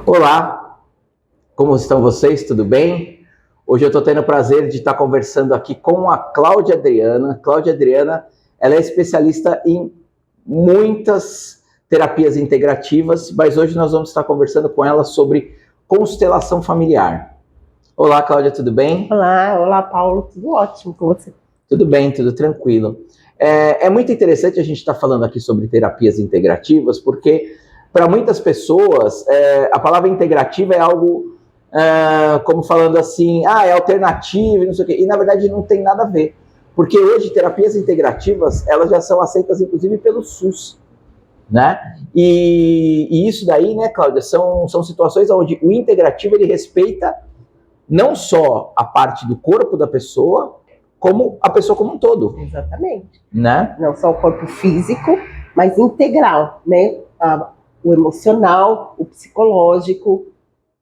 Olá, como estão vocês? Tudo bem? Hoje eu estou tendo o prazer de estar conversando aqui com a Cláudia Adriana. Cláudia Adriana, ela é especialista em muitas terapias integrativas, mas hoje nós vamos estar conversando com ela sobre constelação familiar. Olá, Cláudia, tudo bem? Olá, Paulo, tudo ótimo com você? Tudo bem, tudo tranquilo. É muito interessante a gente estar falando aqui sobre terapias integrativas, porque para muitas pessoas a palavra integrativa é algo como falando assim, é alternativa e não sei o quê, e na verdade não tem nada a ver, porque hoje terapias integrativas elas já são aceitas inclusive pelo SUS, né? E isso daí, né, Cláudia, são situações onde o integrativo ele respeita não só a parte do corpo da pessoa, como a pessoa como um todo. Exatamente. Né? Não só o corpo físico, mas integral, né? O emocional, o psicológico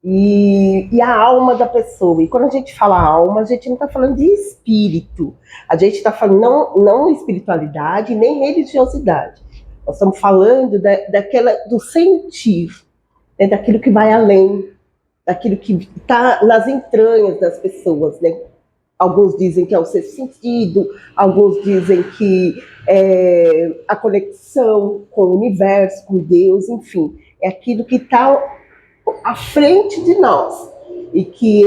e a alma da pessoa. E quando a gente fala alma, a gente não está falando de espírito. A gente está falando não espiritualidade, nem religiosidade. Nós estamos falando do sentir, né? Daquilo que vai além, daquilo que está nas entranhas das pessoas, né? Alguns dizem que é o sexto sentido, alguns dizem que é a conexão com o universo, com Deus, enfim. É aquilo que está à frente de nós e que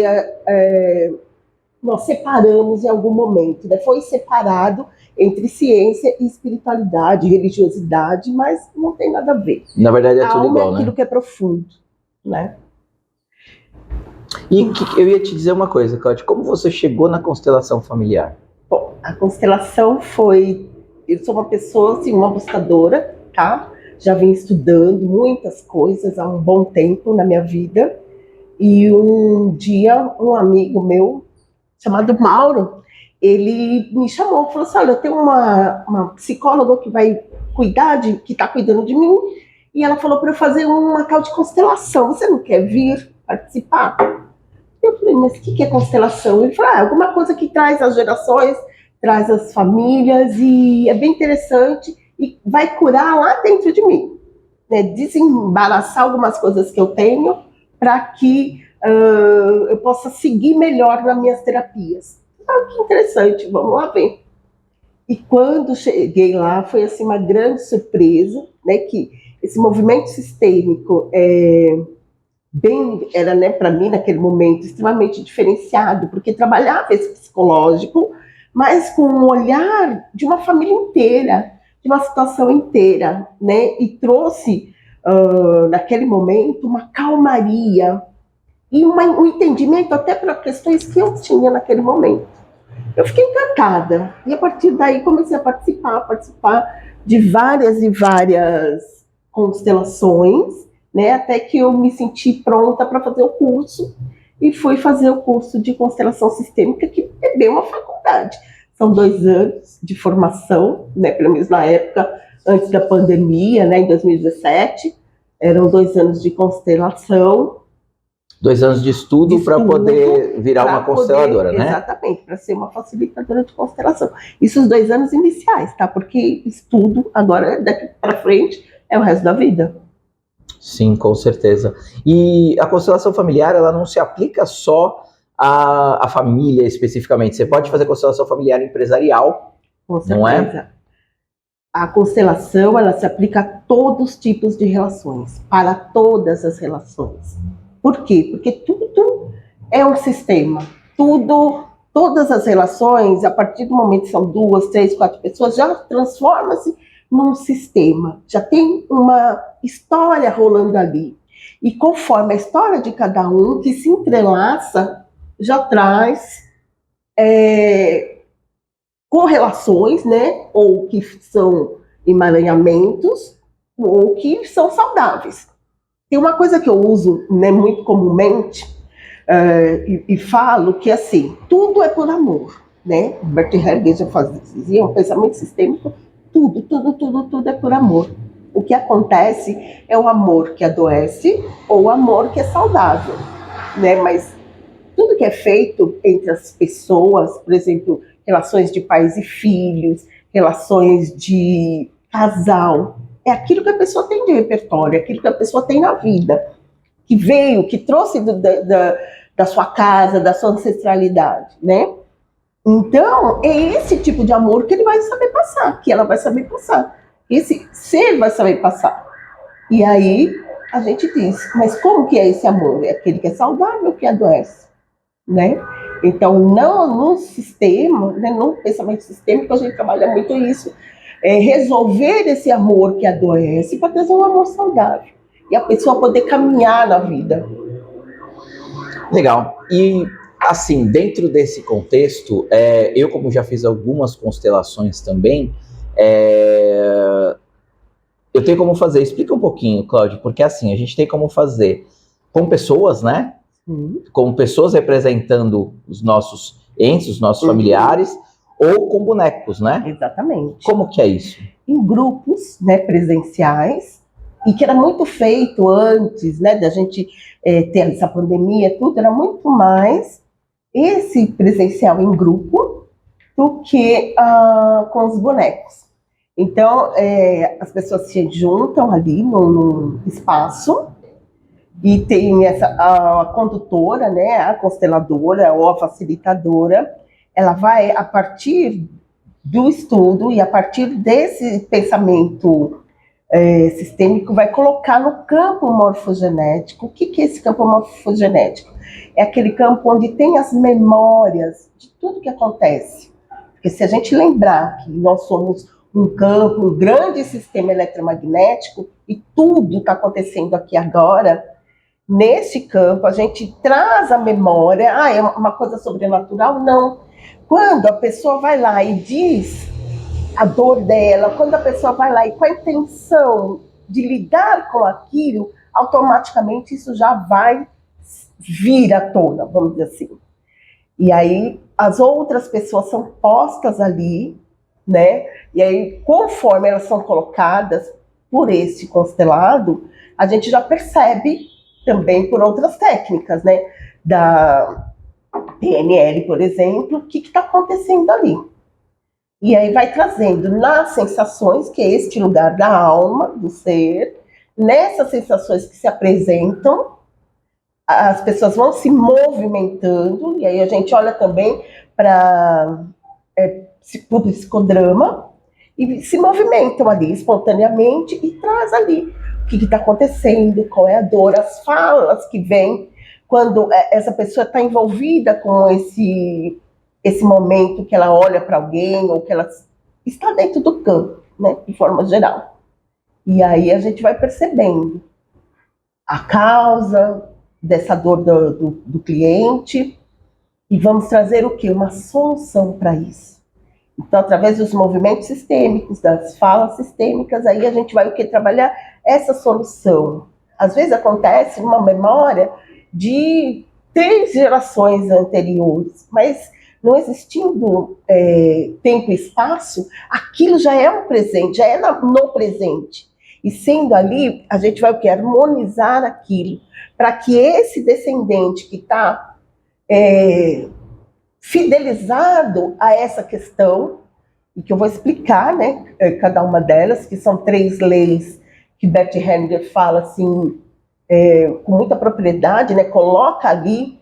nós separamos em algum momento, né? Foi separado entre ciência e espiritualidade, religiosidade, mas não tem nada a ver. Na verdade é tudo igual, é aquilo que é profundo, né? E eu ia te dizer uma coisa, Cláudia, como você chegou na constelação familiar? Bom, a constelação foi... Eu sou uma pessoa, assim, uma buscadora, tá? Já vim estudando muitas coisas há um bom tempo na minha vida. E um dia, um amigo meu, chamado Mauro, ele me chamou, falou assim, olha, eu tenho uma psicóloga que vai cuidar, que está cuidando de mim, e ela falou para eu fazer uma tal de constelação. Você não quer vir participar? Eu falei, mas o que é constelação? Ele falou, alguma coisa que traz as gerações, traz as famílias, e é bem interessante, e vai curar lá dentro de mim, né? Desembaraçar algumas coisas que eu tenho, para que eu possa seguir melhor nas minhas terapias. Que interessante, vamos lá ver. E quando cheguei lá, foi assim uma grande surpresa, né, que esse movimento sistêmico era, né, para mim, naquele momento, extremamente diferenciado, porque trabalhava esse psicológico, mas com um olhar de uma família inteira, de uma situação inteira, né, e trouxe, naquele momento, uma calmaria e um entendimento até para questões que eu tinha naquele momento. Eu fiquei encantada, e a partir daí comecei a participar de várias e várias constelações, né, até que eu me senti pronta para fazer o curso, e fui fazer o curso de constelação sistêmica, que é bem uma faculdade. São 2 anos de formação, né, pelo menos na época, antes da pandemia, né, em 2017, eram 2 anos de constelação. 2 anos de estudo para poder virar uma consteladora, né? Exatamente, para ser uma facilitadora de constelação. Isso os 2 anos iniciais, tá? Porque estudo agora, daqui para frente, é o resto da vida. Sim, com certeza. E a constelação familiar, ela não se aplica só à família especificamente. Você pode fazer constelação familiar empresarial, com certeza. Não é? A constelação, ela se aplica a todos os tipos de relações, para todas as relações. Por quê? Porque tudo é um sistema. Todas as relações, a partir do momento que são 2, 3, 4 pessoas, já transforma-se num sistema. Já tem uma história rolando ali. E conforme a história de cada um, que se entrelaça, já traz correlações, né? Ou que são emaranhamentos, ou que são saudáveis. Tem uma coisa que eu uso, né, muito comumente, e falo que, assim, tudo é por amor, né? Bert Hellinger já fazia um pensamento sistêmico, tudo é por amor. O que acontece é o amor que adoece ou o amor que é saudável, né? Mas tudo que é feito entre as pessoas, por exemplo, relações de pais e filhos, relações de casal, é aquilo que a pessoa tem de repertório, é aquilo que a pessoa tem na vida. que veio, que trouxe da sua casa, da sua ancestralidade, né? Então, é esse tipo de amor que ele vai saber passar, que ela vai saber passar. Esse ser vai saber passar. E aí, a gente diz, mas como que é esse amor? É aquele que é saudável, que adoece, né? Então, não no sistema, né, no pensamento sistêmico, a gente trabalha muito isso, resolver esse amor que adoece para trazer um amor saudável. E a pessoa poder caminhar na vida. Legal. E, assim, dentro desse contexto, eu, como já fiz algumas constelações também, eu tenho como fazer. Explica um pouquinho, Cláudio, porque, assim, a gente tem como fazer com pessoas, né? Com pessoas representando os nossos entes, os nossos familiares, ou com bonecos, né? Exatamente. Como que é isso? Em grupos, né, presenciais, e que era muito feito antes, né, da gente ter essa pandemia, tudo, era muito mais esse presencial em grupo do que com os bonecos. Então, as pessoas se juntam ali num espaço e tem a condutora, né, a consteladora ou a facilitadora, ela vai, a partir do estudo e a partir desse pensamento sistêmico, vai colocar no campo morfogenético. O que é esse campo morfogenético? É aquele campo onde tem as memórias de tudo que acontece. Porque se a gente lembrar que nós somos um campo, um grande sistema eletromagnético, e tudo está acontecendo aqui agora, nesse campo a gente traz a memória. É uma coisa sobrenatural? Não. Quando a pessoa vai lá e diz a dor dela, quando a pessoa vai lá e com a intenção de lidar com aquilo, automaticamente isso já vai vir à tona, vamos dizer assim. E aí as outras pessoas são postas ali, né? E aí, conforme elas são colocadas por esse constelado, a gente já percebe também por outras técnicas, né? Da PNL, por exemplo, o que está acontecendo ali. E aí vai trazendo nas sensações, que é este lugar da alma, do ser, nessas sensações que se apresentam, as pessoas vão se movimentando, e aí a gente olha também para o psicodrama, e se movimentam ali espontaneamente e traz ali o que está acontecendo, qual é a dor, as falas que vêm quando essa pessoa está envolvida com esse momento que ela olha para alguém ou que ela está dentro do campo, né, de forma geral. E aí a gente vai percebendo a causa dessa dor do cliente e vamos trazer o quê? Uma solução para isso. Então, através dos movimentos sistêmicos, das falas sistêmicas, aí a gente vai o quê? Trabalhar essa solução. Às vezes acontece uma memória de 3 gerações anteriores, mas não existindo tempo e espaço, aquilo já é um presente, já é no presente. E sendo ali, a gente vai o quê? Harmonizar aquilo, para que esse descendente que está fidelizado a essa questão, e que eu vou explicar, né, cada uma delas, que são 3 leis que Bert Hellinger fala assim, com muita propriedade, né, coloca ali,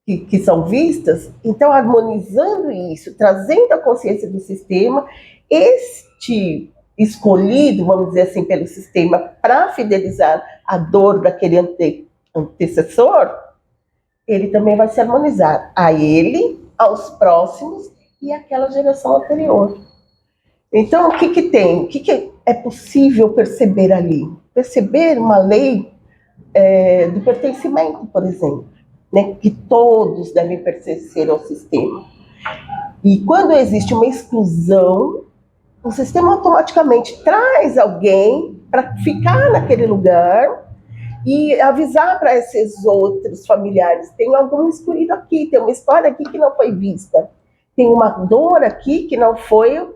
que são vistas. Então, harmonizando isso, trazendo a consciência do sistema, este escolhido, vamos dizer assim, pelo sistema, para fidelizar a dor daquele antecessor, ele também vai se harmonizar a ele, aos próximos e àquela geração anterior. Então, o que tem? O que é possível perceber ali? Perceber uma lei do pertencimento, por exemplo, né? Que todos devem pertencer ao sistema. E quando existe uma exclusão, o sistema automaticamente traz alguém para ficar naquele lugar e avisar para esses outros familiares: tem algum excluído aqui, tem uma história aqui que não foi vista, tem uma dor aqui que não foi,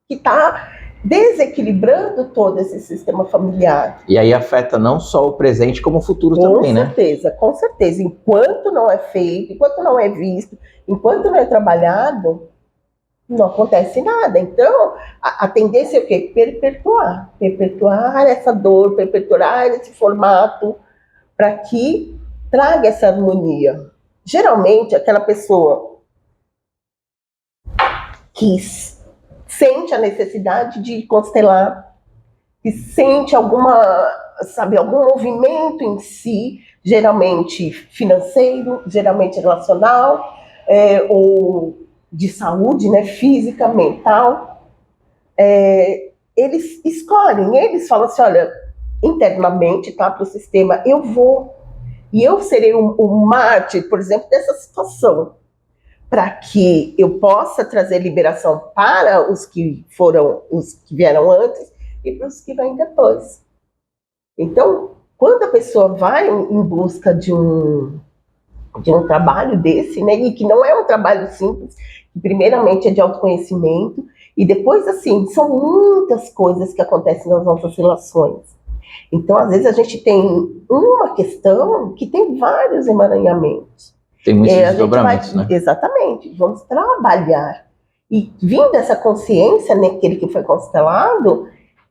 que está desequilibrando todo esse sistema familiar. E aí afeta não só o presente, como o futuro também, né? Com certeza. Enquanto não é feito, enquanto não é visto, enquanto não é trabalhado, não acontece nada. Então, a tendência é o quê? Perpetuar essa dor, perpetuar esse formato, para que traga essa harmonia. Geralmente, aquela pessoa que sente a necessidade de constelar, que sente algum movimento em si, geralmente financeiro, geralmente relacional, ou de saúde, né, física, mental, eles escolhem, eles falam assim, olha, internamente, tá, para o sistema, eu vou, e eu serei o mártir, por exemplo, dessa situação, para que eu possa trazer liberação para os que vieram antes e para os que vêm depois. Então, quando a pessoa vai em busca de um trabalho desse, né, e que não é um trabalho simples, que primeiramente é de autoconhecimento, e depois, assim, são muitas coisas que acontecem nas nossas relações. Então, às vezes, a gente tem uma questão que tem vários emaranhamentos. Tem muitos desdobramentos, né? Exatamente, vamos trabalhar. E vindo essa consciência, né, aquele que foi constelado,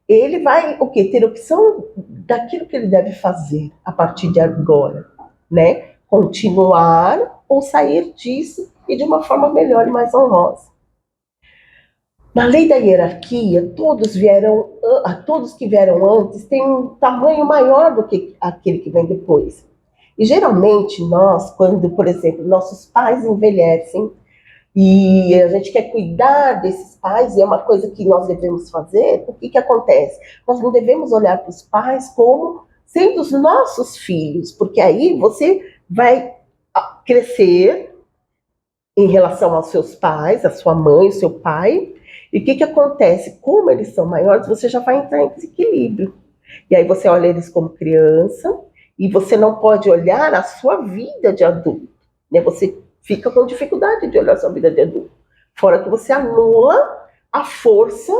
ele vai o quê? Ter opção daquilo que ele deve fazer a partir de agora, né? Continuar ou sair disso e de uma forma melhor e mais honrosa. Na lei da hierarquia, todos que vieram antes têm um tamanho maior do que aquele que vem depois. E geralmente nós, quando, por exemplo, nossos pais envelhecem e a gente quer cuidar desses pais, e é uma coisa que nós devemos fazer, o que acontece? Nós não devemos olhar para os pais como sendo os nossos filhos, porque aí você vai crescer em relação aos seus pais, a sua mãe, o seu pai, e o que acontece? Como eles são maiores, você já vai entrar em desequilíbrio. E aí você olha eles como criança, e você não pode olhar a sua vida de adulto, né? Você fica com dificuldade de olhar a sua vida de adulto. Fora que você anula a força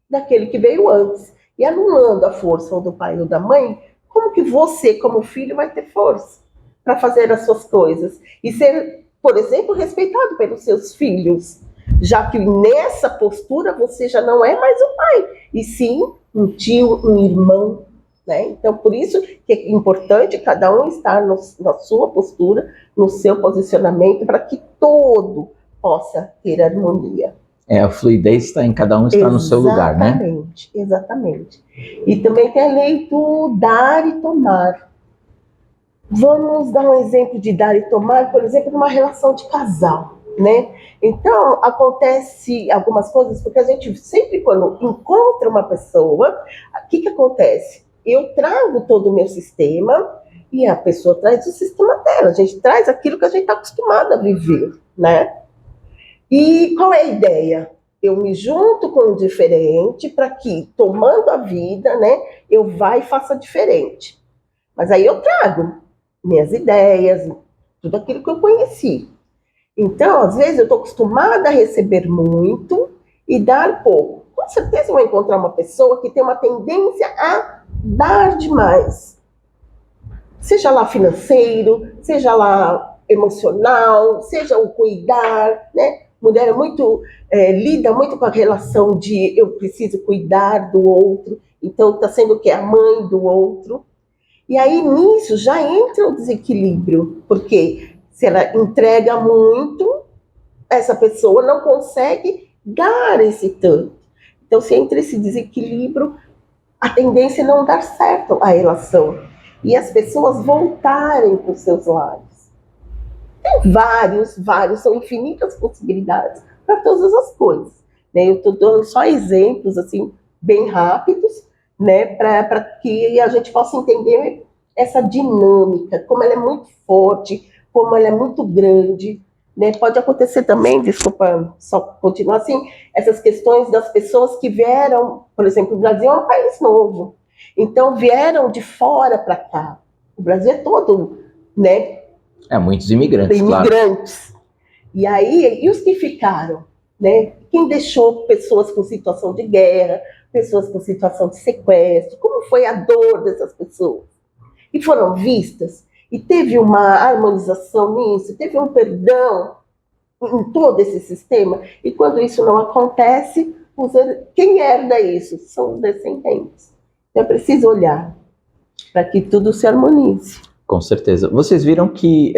daquele que veio antes. E anulando a força ou do pai ou da mãe, como que você, como filho, vai ter força para fazer as suas coisas? E ser, por exemplo, respeitado pelos seus filhos, já que nessa postura você já não é mais um pai, e sim um tio, um irmão, né? Então, por isso que é importante cada um estar na sua postura, no seu posicionamento, para que todo possa ter harmonia. A fluidez está em cada um, está no seu lugar, né? Exatamente, exatamente. E também tem a lei do dar e tomar. Vamos dar um exemplo de dar e tomar, por exemplo, numa relação de casal, né? Então, acontece algumas coisas, porque a gente sempre, quando encontra uma pessoa, o que acontece? Eu trago todo o meu sistema e a pessoa traz o sistema dela. A gente traz aquilo que a gente está acostumado a viver, né? E qual é a ideia? Eu me junto com o diferente para que, tomando a vida, né, eu vá e faça diferente. Mas aí eu trago minhas ideias, tudo aquilo que eu conheci. Então, às vezes, eu estou acostumada a receber muito e dar pouco. Com certeza eu vou encontrar uma pessoa que tem uma tendência a dar demais. Seja lá financeiro, seja lá emocional, seja o cuidar, né? Mulher é muito, lida muito com a relação de eu preciso cuidar do outro, então está sendo o quê? A mãe do outro. E aí nisso já entra o desequilíbrio, porque se ela entrega muito, essa pessoa não consegue dar esse tanto. Então, se entra esse desequilíbrio, a tendência é não dar certo a relação. E as pessoas voltarem para os seus lares. Tem vários, são infinitas possibilidades para todas as coisas, né? Eu estou dando só exemplos, assim, bem rápidos, né, para que a gente possa entender essa dinâmica, como ela é muito forte, como ela é muito grande, né? Pode acontecer também, desculpa, só continuar assim, essas questões das pessoas que vieram, por exemplo, o Brasil é um país novo, então vieram de fora para cá. O Brasil é todo, né? Muitos imigrantes, Imigrantes. Claro. E aí, e os que ficaram, né? Quem deixou pessoas com situação de guerra, pessoas com situação de sequestro, como foi a dor dessas pessoas? E foram vistas, e teve uma harmonização nisso, teve um perdão em todo esse sistema, e quando isso não acontece, quem herda isso? São os descendentes. Então é preciso olhar para que tudo se harmonize. Com certeza. Vocês viram que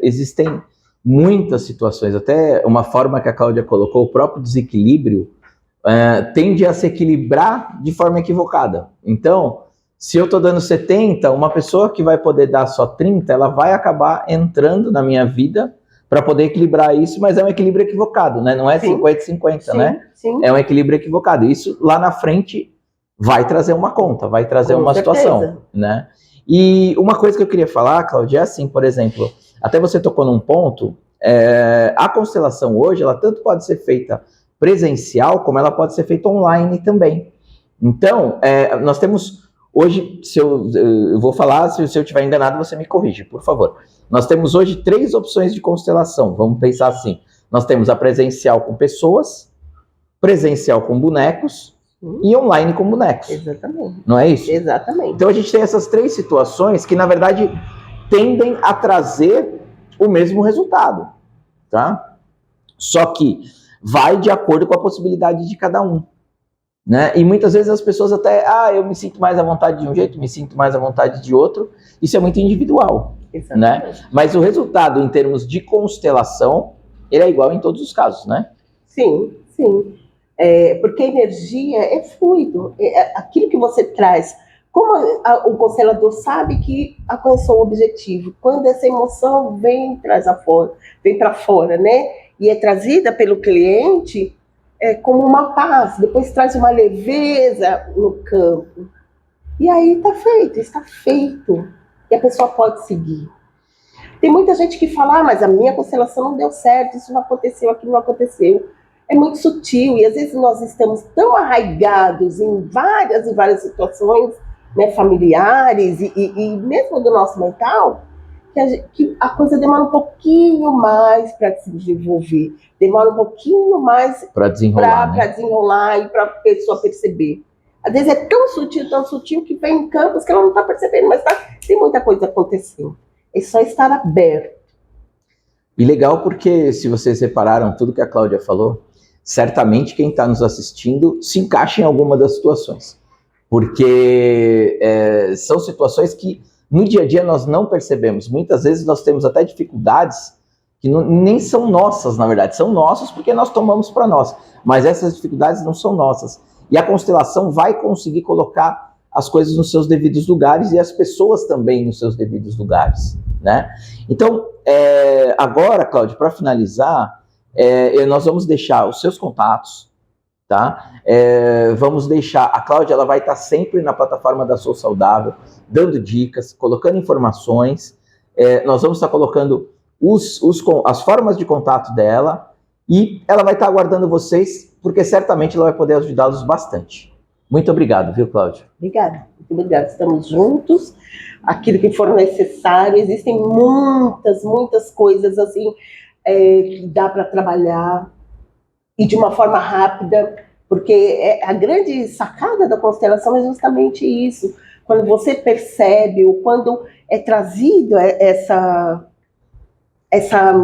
existem muitas situações, até uma forma que a Cláudia colocou, o próprio desequilíbrio tende a se equilibrar de forma equivocada. Então, se eu estou dando 70, uma pessoa que vai poder dar só 30, ela vai acabar entrando na minha vida para poder equilibrar isso, mas é um equilíbrio equivocado, né? Não é 50-50, né? Sim. É um equilíbrio equivocado. Isso lá na frente vai trazer uma conta, vai trazer uma situação, né? E uma coisa que eu queria falar, Cláudia, é assim, por exemplo, até você tocou num ponto, a constelação hoje, ela tanto pode ser feita presencial, como ela pode ser feita online também. Então, nós temos hoje, eu vou falar, se eu estiver enganado, você me corrige, por favor. Nós temos hoje 3 opções de constelação, vamos pensar assim. Nós temos a presencial com pessoas, presencial com bonecos e online com bonecos. Exatamente. Não é isso? Exatamente. Então a gente tem essas 3 situações que, na verdade, tendem a trazer o mesmo resultado, tá? Só que vai de acordo com a possibilidade de cada um, né? E muitas vezes as pessoas até, eu me sinto mais à vontade de um jeito, me sinto mais à vontade de outro. Isso é muito individual, né? Mas o resultado em termos de constelação, ele é igual em todos os casos, né? Sim, sim. Porque a energia é fluido. Aquilo que você traz, como o constelador sabe que alcançou o objetivo, quando essa emoção vem para fora, né? E é trazida pelo cliente como uma paz, depois traz uma leveza no campo. E aí está feito. E a pessoa pode seguir. Tem muita gente que fala, mas a minha constelação não deu certo, isso não aconteceu, aquilo não aconteceu. É muito sutil, e às vezes nós estamos tão arraigados em várias e várias situações, né, familiares e mesmo do nosso mental, que a coisa demora um pouquinho mais para se desenvolver, demora um pouquinho mais para desenrolar e para a pessoa perceber. Às vezes é tão sutil que vem em campos que ela não está percebendo, mas tem muita coisa acontecendo. É só estar aberto. E legal porque, se vocês repararam tudo que a Cláudia falou, certamente quem está nos assistindo se encaixa em alguma das situações. Porque são situações que no dia a dia nós não percebemos. Muitas vezes nós temos até dificuldades que nem são nossas, na verdade. São nossas porque nós tomamos para nós. Mas essas dificuldades não são nossas. E a constelação vai conseguir colocar as coisas nos seus devidos lugares e as pessoas também nos seus devidos lugares, né? Então, agora, Cláudia, para finalizar, nós vamos deixar os seus contatos, tá? Vamos deixar, a Cláudia, ela vai estar sempre na plataforma da Sou Saudável, dando dicas, colocando informações, nós vamos estar colocando as formas de contato dela e ela vai estar aguardando vocês, porque certamente ela vai poder ajudá-los bastante. Muito obrigado, viu, Cláudia? Obrigada, muito obrigada. Estamos juntos. Aquilo que for necessário, existem muitas coisas assim que dá para trabalhar e de uma forma rápida, porque a grande sacada da constelação é justamente isso. Quando você percebe ou quando é trazido essa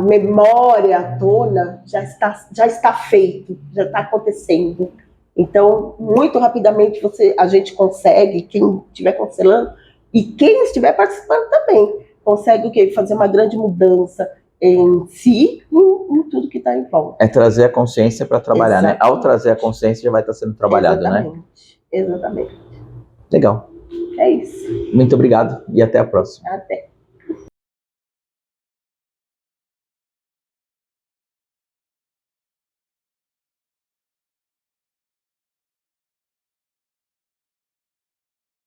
memória à tona, já está feito, já está acontecendo. Então, muito rapidamente a gente consegue, quem estiver constelando, e quem estiver participando também, consegue o quê? Fazer uma grande mudança em si e em tudo que está em volta. É trazer a consciência para trabalhar, né? Ao trazer a consciência já vai estar sendo trabalhado, né? Exatamente. Legal. É isso. Muito obrigado e até a próxima. Até.